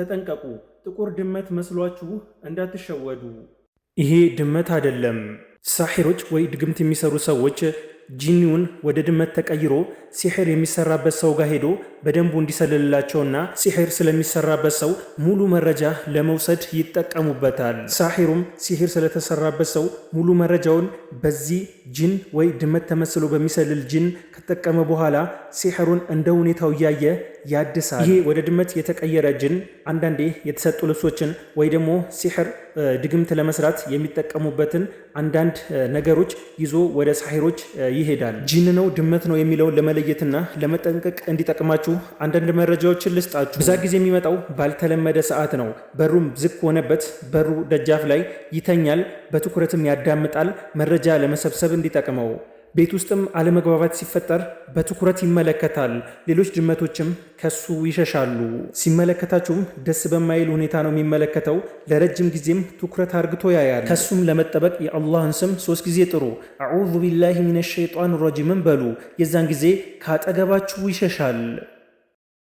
ተጠንቀቁ። ጥቁር ድመት መስሏችሁ እንዳትሸወዱ። ይሄ ድመት አይደለም። ሳሒሮች ወይ ድግምት የሚሰሩ ሰዎች ጂኒውን ወደ ድመት ተቀይሮ ሲሕር የሚሰራበት ሰው ጋር ሄዶ በደንቡ እንዲሰልልላቸውና ሲሕር ስለሚሰራበት ሰው ሙሉ መረጃ ለመውሰድ ይጠቀሙበታል። ሳሒሩም ሲሕር ስለተሰራበት ሰው ሙሉ መረጃውን በዚህ ጅን ወይ ድመት ተመስሎ በሚሰልል ጅን ከተጠቀመ በኋላ ሲሕሩን እንደ ሁኔታው እያየ ያድሳል። ይሄ ወደ ድመት የተቀየረ ጅን አንዳንዴ የተሰጡ ልብሶችን ወይ ደግሞ ሲሕር ድግምት ለመስራት የሚጠቀሙበትን አንዳንድ ነገሮች ይዞ ወደ ሳሒሮች ይሄዳል። ጂን ነው ድመት ነው የሚለውን ለመለየትና ለመጠንቀቅ እንዲጠቅማችሁ አንዳንድ መረጃዎችን ልስጣችሁ። ብዛ ጊዜ የሚመጣው ባልተለመደ ሰዓት ነው። በሩም ዝግ ሆነበት በሩ ደጃፍ ላይ ይተኛል። በትኩረትም ያዳምጣል፣ መረጃ ለመሰብሰብ እንዲጠቅመው። ቤት ውስጥም አለመግባባት ሲፈጠር በትኩረት ይመለከታል። ሌሎች ድመቶችም ከሱ ይሸሻሉ። ሲመለከታችሁም ደስ በማይል ሁኔታ ነው የሚመለከተው። ለረጅም ጊዜም ትኩረት አርግቶ ያያል። ከሱም ለመጠበቅ የአላህን ስም 3 ጊዜ ጥሩ። አዑዙ ቢላሂ ሚነ ሸይጣን ረጂምን በሉ። የዛን ጊዜ ካጠገባችሁ ይሸሻል።